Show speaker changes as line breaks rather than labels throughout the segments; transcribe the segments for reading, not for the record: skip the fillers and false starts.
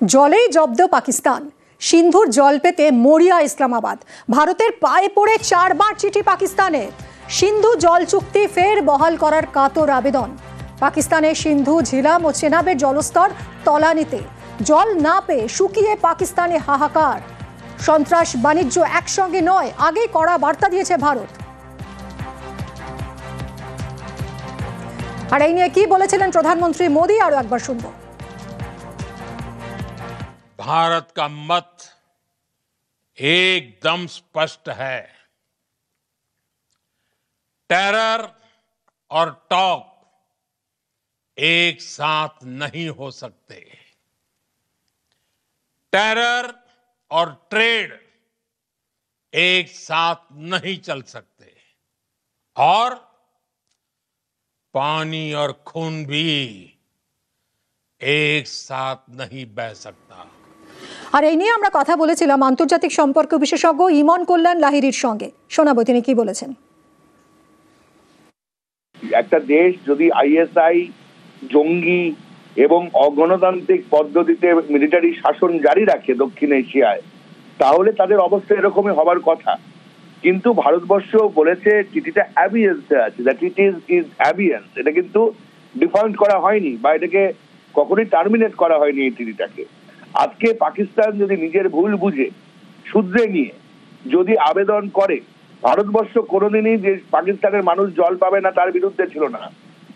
জলেই জব্দ পাকিস্তান, সিন্ধুর জল পেতে মরিয়া ইসলামাবাদ। ভারতের পায়ে পড়ে 4 বার চিঠি পাকিস্তানের। সিন্ধু জল চুক্তি ফের বহাল করার কাতর আবেদন। পাকিস্তানের সিন্ধু, ঝিলাম ও চেনাবের জলস্তর তলানিতে। জল না পেয়ে শুকিয়ে পাকিস্তানে হাহাকার। সন্ত্রাস বাণিজ্য একসঙ্গে নয়, আগেই কড়া বার্তা দিয়েছে ভারত। আর এই নিয়ে কি বলেছিলেন প্রধানমন্ত্রী মোদী, আরো একবার শুনবো।
भारत का मत एकदम स्पष्ट है। टेरर और टॉक एक साथ नहीं हो सकते। टेरर और ट्रेड एक साथ नहीं चल सकते और पानी और खून भी एक साथ नहीं बह सकता।
আর এই নিয়ে আমরা কথা বলেছিলাম আন্তর্জাতিক সম্পর্ক বিশেষজ্ঞ ইমন কল্যাণ লাহিড়ীর সঙ্গে। শোনাবো তিনি কি বলেছেন।
একটা দেশ যদি আইএসআই, জঙ্গি এবং অগণতান্ত্রিক পদ্ধতিতে মিলিটারি শাসন জারি রাখে দক্ষিণ এশিয়ায়, তাহলে তাদের অবস্থা এরকমই হবার কথা। কিন্তু ভারতবর্ষ বলেছে চিঠিটা অ্যাবিয়েন্সে আছে, দ্যাট ইট ইজ অ্যাবিয়েন্স। এটা কিন্তু ডিফাইন্ড করা হয়নি বা এটাকে কখনোই টার্মিনেট করা হয়নি এই চিঠিটাকে। আজকে পাকিস্তান যদি নিজের ভুল বুঝে শুধরে নিয়ে যদি আবেদন করে, ভারতবর্ষ কোনোদিনই যে পাকিস্তানের মানুষ জল পাবে না তার বিরুদ্ধে ছিল না।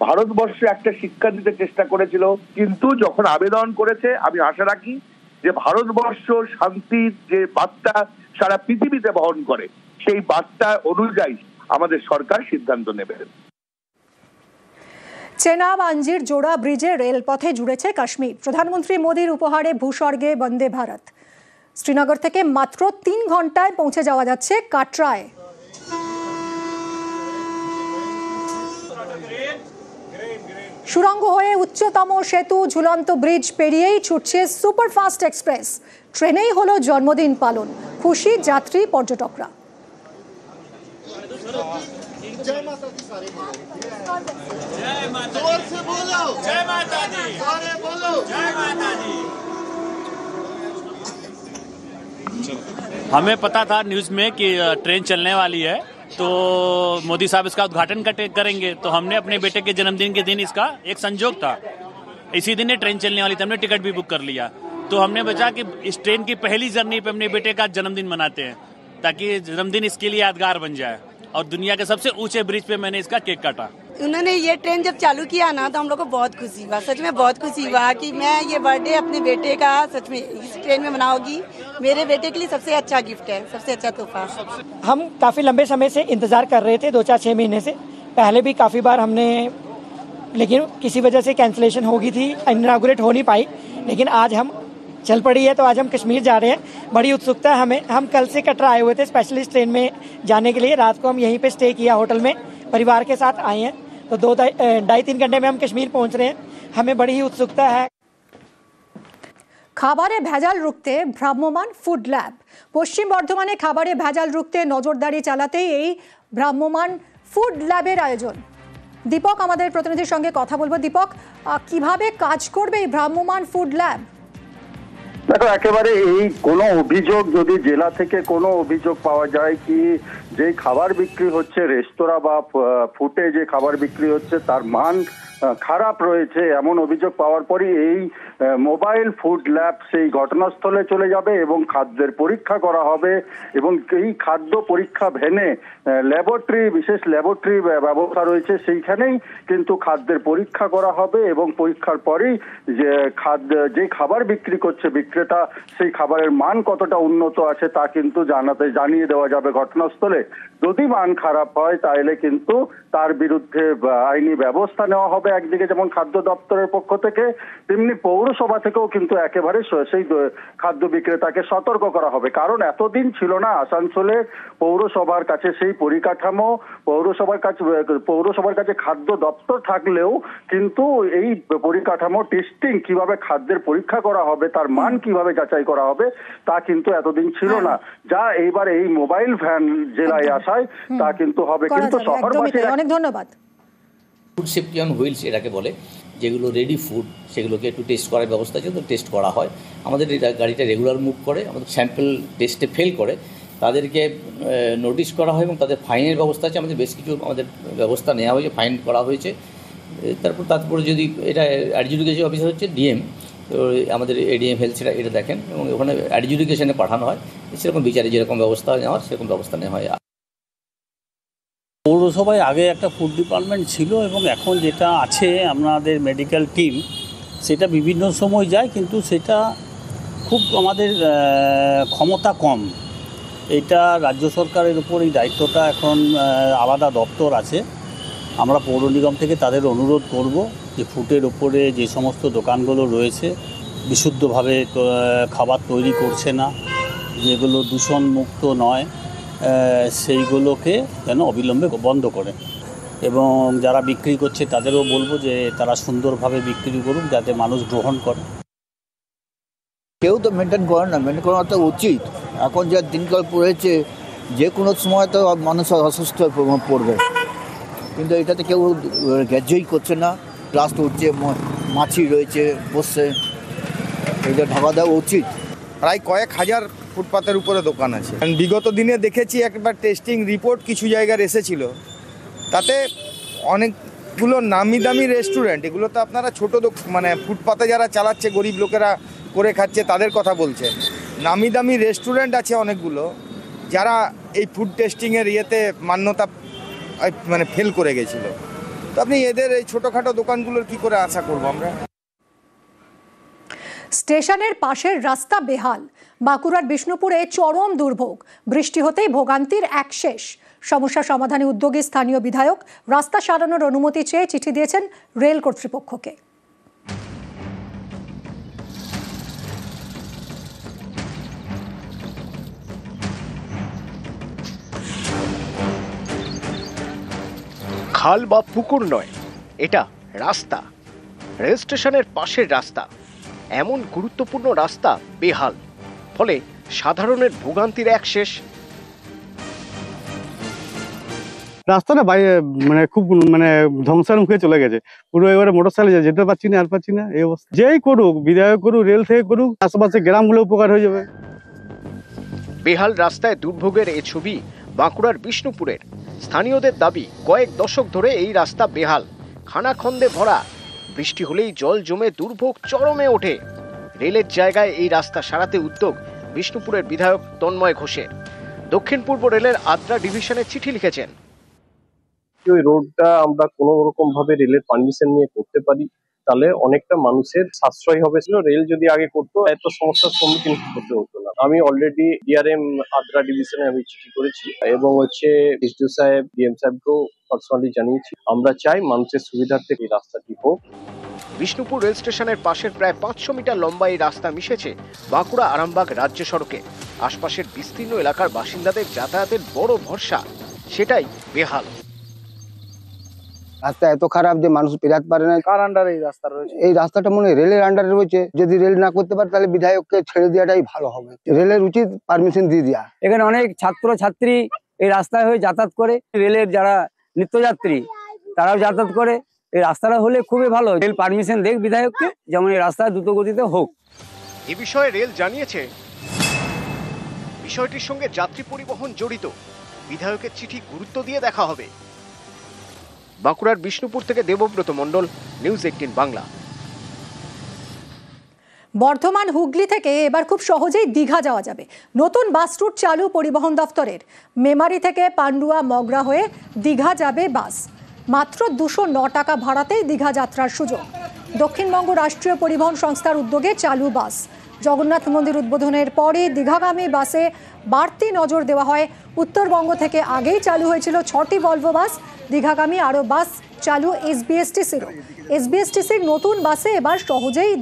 ভারতবর্ষ একটা শিক্ষা দিতে চেষ্টা করেছিল, কিন্তু যখন আবেদন করেছে আমি আশা রাখি যে ভারতবর্ষ শান্তির যে বার্তা সারা পৃথিবীতে বহন করে, সেই বার্তা অনুযায়ী আমাদের সরকার সিদ্ধান্ত নেবে।
চেনাব আঞ্জির জোড়া ব্রিজে রেলপথে জুড়েছে কাশ্মীর। প্রধানমন্ত্রী মোদীর উপহারে ভূস্বর্গে বন্দে ভারত। শ্রীনগর থেকে মাত্র 3 ঘন্টায় পৌঁছে যাওয়া যাচ্ছে কাটরায়। সুড়ঙ্গ হয়ে উচ্চতম সেতু, ঝুলন্ত ব্রিজ পেরিয়েই ছুটছে সুপারফাস্ট এক্সপ্রেস। ট্রেনেই হলো জন্মদিন পালন, খুশি যাত্রী পর্যটকরা।
जय माता दी, सारे बोलो जय माता दी, जोर से बोलो जय माता दी, सारे बोलो जय माता दी।
हमें पता था न्यूज़ में कि ट्रेन चलने वाली है, तो मोदी साहब इसका उद्घाटन करेंगे, तो हमने अपने बेटे के जन्मदिन के दिन, इसका एक संजोग था, इसी दिन ये ट्रेन चलने वाली थी, हमने टिकट भी बुक कर लिया। तो हमने बचा कि इस ट्रेन की पहली जर्नी पे अपने बेटे का जन्मदिन मनाते हैं, ताकि जन्मदिन इसके लिए यादगार बन जाए। और दुनिया के सबसे ऊंचे ब्रिज पे मैंने इसका केक काटा।
उन्होंने ये ट्रेन जब चालू किया ना, तो हम लोग को बहुत खुशी हुआ, सच में बहुत खुशी हुआ कि मैं ये बर्थडे अपने बेटे का सच में इस ट्रेन में मनाऊंगी। मेरे बेटे के लिए सबसे अच्छा गिफ्ट है, सबसे अच्छा तोहफा।
हम काफ़ी लंबे समय से इंतज़ार कर रहे थे, 2-4-6 महीने से। पहले भी काफ़ी बार हमने, लेकिन किसी वजह से कैंसिलेशन हो गई थी, इनॉग्रेट हो नहीं पाई। लेकिन आज हम चल पड़ी है, तो आज हम कश्मीर जा रहे हैं। बड़ी उत्सुकता है हमें। हम कल से कटरा आए हुए थे स्पेशली इस ट्रेन में जाने के लिए। रात को हम यहीं पे स्टे किया होटल में, परिवार के साथ आए हैं, तो 2-2.5-3 घंटे में हम कश्मीर पहुंच रहे हैं। हमें बड़ी ही उत्सुकता है।
খাবারে ভেজাল রুখতে ভ্রাম্যমাণ ফুড ল্যাব। পশ্চিম বর্ধমানে খাবারে ভেজাল রুখতে নজরদারি চালাতেই এই ভ্রাম্যমাণ ফুড ল্যাবের আয়োজন। দীপক আমাদের প্রতিনিধির সঙ্গে কথা বলবো। দীপক, কিভাবে কাজ করবে এই ভ্রাম্যমাণ ফুড ল্যাব?
দেখো, একেবারে এই কোনো অভিযোগ যদি জেলা থেকে কোনো অভিযোগ পাওয়া যায় কি যে খাবার বিক্রি হচ্ছে রেস্তোরাঁ বা ফুটে যে খাবার বিক্রি হচ্ছে তার মান খারাপ রয়েছে, এমন অভিযোগ পাওয়ার পরই এই মোবাইল ফুড ল্যাব সেই ঘটনাস্থলে চলে যাবে এবং খাদ্যের পরীক্ষা করা হবে। এবং এই খাদ্য পরীক্ষা ভ্যানে ল্যাবরেটরি, বিশেষ ল্যাবরেটরি ব্যবস্থা রয়েছে, সেইখানেই কিন্তু খাদ্যের পরীক্ষা করা হবে এবং পরীক্ষার পরেই যে খাবার বিক্রি করছে বিক্রেতা, সেই খাবারের মান কতটা উন্নত আছে তা কিন্তু জানিয়ে দেওয়া যাবে ঘটনাস্থলে। যদি মান খারাপ হয় তাহলে কিন্তু তার বিরুদ্ধে আইনি ব্যবস্থা নেওয়া হবে। একদিকে যেমন খাদ্য দপ্তরের পক্ষ থেকে, তেমনি পৌরসভা থেকেও কিন্তু একেবারে সেই খাদ্য বিক্রেতাকে সতর্ক করা হবে। কারণ এতদিন ছিল না আসানসোলে পৌরসভার কাছে সেই পরিকাঠামো, পৌরসভার কাছে খাদ্য দপ্তর থাকলেও কিন্তু এই পরিকাঠামো টেস্টিং কিভাবে খাদ্যের পরীক্ষা করা হবে, তার মান কিভাবে যাচাই করা হবে তা কিন্তু এতদিন ছিল না। যা এইবার এই মোবাইল ভ্যান জেলায় আসায় তা কিন্তু হবে। কিন্তু শহরবাসী,
অনেক ধন্যবাদ।
ফুড সেফটি অন হুইলস এটাকে বলে, যেগুলো রেডি ফুড সেগুলোকে একটু টেস্ট করার ব্যবস্থা আছে, তো টেস্ট করা হয়। আমাদের গাড়িটা রেগুলার মুভ করে, আমাদের স্যাম্পল টেস্টে ফেল করে তাদেরকে নোটিশ করা হয় এবং তাদের ফাইনের ব্যবস্থা আছে। আমাদের বেশ কিছু ব্যবস্থা নেওয়া হয়েছে, ফাইন করা হয়েছে। তারপরে যদি এটা অ্যাডজুডিকেশন অফিসার হচ্ছে ডিএম, তো আমাদের এডিএম হেলথ সেটা এটা দেখেন এবং ওখানে অ্যাডজুডিকেশনে পাঠানো হয়। সেরকম বিচারে যেরকম ব্যবস্থা নেওয়ার সেরকম ব্যবস্থা নেওয়া হয়।
পৌরসভায় আগে একটা ফুড ডিপার্টমেন্ট ছিল এবং এখন যেটা আছে আমাদের মেডিকেল টিম, সেটা বিভিন্ন সময় যায়, কিন্তু সেটা খুব আমাদের ক্ষমতা কম। এটা রাজ্য সরকারের উপর এই দায়িত্বটা এখন আলাদা দপ্তর আছে। আমরা পৌর নিগম থেকে তাদের অনুরোধ করব যে ফুডের ওপরে যে সমস্ত দোকানগুলো রয়েছে বিশুদ্ধভাবে খাবার তৈরি করছে না, যেগুলো দূষণমুক্ত নয়, সেইগুলোকে যেন অবিলম্বে বন্ধ করে। এবং যারা বিক্রি করছে তাদেরও বলবো যে তারা সুন্দরভাবে বিক্রি করুক যাতে মানুষ গ্রহণ করে।
কেউ তো মেনটেন করে না, মেনটেন করা তো উচিত। এখন যা দিনকাল পড়েছে, যে কোনো সময় তো মানুষ অসুস্থ প্রভাব পড়বে, কিন্তু এটাতে কেউ গ্রাহ্যই করছে না। প্লাস্ট উঠছে, মাছি রয়েছে বসছে, এটা ঢাকা দেওয়া উচিত।
প্রায় কয়েক হাজার ফুটপাতের উপরে দোকান আছে। বিগত দিনে দেখেছি একবার টেস্টিং রিপোর্ট কিছু জায়গার এসেছিল, তাতে অনেকগুলো নামি দামি রেস্টুরেন্ট, এগুলো তো আপনারা ছোটো মানে ফুটপাতে যারা চালাচ্ছে গরিব লোকেরা করে খাচ্ছে তাদের কথা বলছেন। নামি দামি রেস্টুরেন্ট আছে অনেকগুলো যারা এই ফুড টেস্টিংয়ের ইয়েতে মান্যতা মানে ফেল করে গেছিলো। তো আপনি এদের এই ছোটোখাটো দোকানগুলোর কি করে আশা করবো আমরা?
স্টেশনের পাশের রাস্তা বেহাল, বাঁকুড়ার বিষ্ণুপুরে চরম দুর্ভোগ, বৃষ্টি হতেই ভোগান্তির এক শেষ। সমস্যা সমাধানে উদ্যোগী স্থানীয় বিধায়ক রাস্তা সারানোর অনুমতি চেয়ে চিঠি দিয়েছেন রেল কর্তৃপক্ষকে।
খাল বা পুকুর নয়, এটা রাস্তা, রেল স্টেশনের পাশের রাস্তা। এমন গুরুত্বপূর্ণ রাস্তা বেহাল, ফলে সাধারণের ভোগান্তির এক শেষ।
রাস্তাটা মানে খুব মানে ধ্বংসের মুখে চলে গেছে পুরো। এবারে মোটরসাইকেল যেতে পারছি না, আর পাচ্ছি না এই অবস্থা। যেই করুক, বিধায়ক করুক, রেল থেকে করুক, আশেপাশে গ্রামগুলো উপকার হয়ে যাবে।
বেহাল রাস্তায় দুর্ভোগের এ ছবি বাঁকুড়ার বিষ্ণুপুরের। স্থানীয়দের দাবি, কয়েক দশক ধরে এই রাস্তা বেহাল, খানাখন্দে ভরা। বৃষ্টি হলেই জল জমে দুর্ভোগ চরমে ওঠে। রেলের জায়গায় এই রাস্তা সারাতে উদ্যোগ বিষ্ণুপুরের বিধায়ক তন্ময় ঘোষের। দক্ষিণ পূর্ব রেলের আদ্রা ডিভিশনে চিঠি লিখেছেন।
ওই রোডটা আমরা কোনো রকম ভাবে রেলের পারমিশন নিয়ে করতে পারি, তাহলে অনেকটা মানুষের সাশ্রয় হবে। রেল যদি আগে করতো এত সমস্যার সম্মুখীন করতে হতো না। আমি অলরেডি ডিআরএম আদ্রা ডিভিশনে আমি চিঠি করেছি এবং এসডিও সাহেব, ডিএম সাহেবকেও পার্সোনালি জানিয়েছি। আমরা চাই মানুষের সুবিধার্থে এই রাস্তাটি হোক।
বিষ্ণুপুর রেল স্টেশনের পাশের প্রায় 500 মিটার লম্বা এই রাস্তা মিশেছে বাঁকুড়া আরামবাগ রাজ্য সড়কে। আশপাশের বিস্তীর্ণ এলাকার বাসিন্দাদের যাতায়াতের বড় ভরসা, সেটাই বেহাল।
রাস্তা এত খারাপ যে মানুষ পেরাতে পারে না।
কার আন্ডারে এই রাস্তা রয়েছে?
এই রাস্তাটা মনে হয় রেলের আন্ডারে রয়েছে। যদি রেল না করতে পারে তাহলে বিধায়ককে ছেড়ে দেওয়াটাই ভালো হবে। রেলের উচিত পারমিশন দিয়ে দেওয়া।
এখানে অনেক ছাত্র ছাত্রী এই রাস্তায় হয়ে যাতায়াত করে, রেলের যারা নিত্যযাত্রী তারাও যাতায়াত করে। এই রাস্তাটা হলে খুবই ভালো। রেল পারমিশন দেখ বিধায়ককে, যেমন এই রাস্তা দ্রুত গতিতে হোক।
এ বিষয়ে রেল জানিয়েছে বিষয়টির সঙ্গে যাত্রী পরিবহন জড়িত। বিধায়কের চিঠি গুরুত্ব দিয়ে দেখা হবে। বাঁকুড়ার বিষ্ণুপুর থেকে দেবব্রত মণ্ডল, নিউজ 18 বাংলা।
বর্ধমান হুগলি থেকে এবার খুব সহজেই দীঘা যাওয়া যাবে। নতুন বাস রুট চালু পরিবহন দফতরের। মেমারি থেকে পান্ডুয়া মগরা হয়ে দীঘা যাবে বাস। মাত্র 209 টাকা ভাড়াতেই দীঘা যাত্রার সুযোগ। দক্ষিণবঙ্গ রাষ্ট্রীয় পরিবহন সংস্থার উদ্যোগে চালু বাস। জগন্নাথ মন্দির উদ্বোধনের পরে দীঘাগামী বাসে বাড়তি নজর দেওয়া হয়। উত্তরবঙ্গ থেকে আগেই চালু হয়েছিল 6টি ভলভো বাস। দীঘাগামী আরও বাস চালু এসবিএসটিসিরও। এসবিএসটিসির নতুন বাসে এবার সহজেই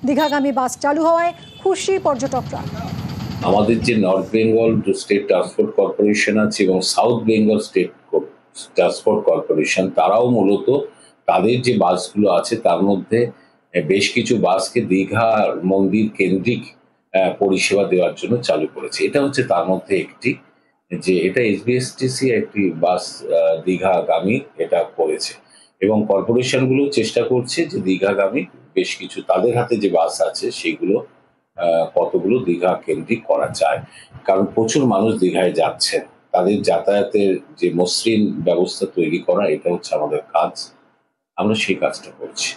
দীঘাগামী বাস চালু হওয়ায় খুশি পর্যটকরা।
আমাদের যে north Bengal state transport corporation আছে এবং south Bengal state transport corporation, তারাও মূলত তাদের যে বাসগুলো আছে তার মধ্যে বেশ কিছু বাসকে দীঘা মন্দির কেন্দ্রিক পরিষেবা দেওয়ার জন্য চালু করেছে। এটা হচ্ছে তার মধ্যে একটি, যে এটা এসবিএসটিসি একটি বাস দীঘাগামী এটা করেছে। এবং কর্পোরেশনগুলো চেষ্টা করছে যে দীঘাগামী বেশ কিছু তাদের হাতে যে বাস আছে সেগুলো কতগুলো দীঘা কেন্দ্রিক করা যায়, কারণ প্রচুর মানুষ দীঘায় যাচ্ছেন, তাদের যাতায়াতের যে মসৃণ ব্যবস্থা তৈরি করা এটা হচ্ছে আমাদের কাজ, আমরা সেই কাজটা করছি।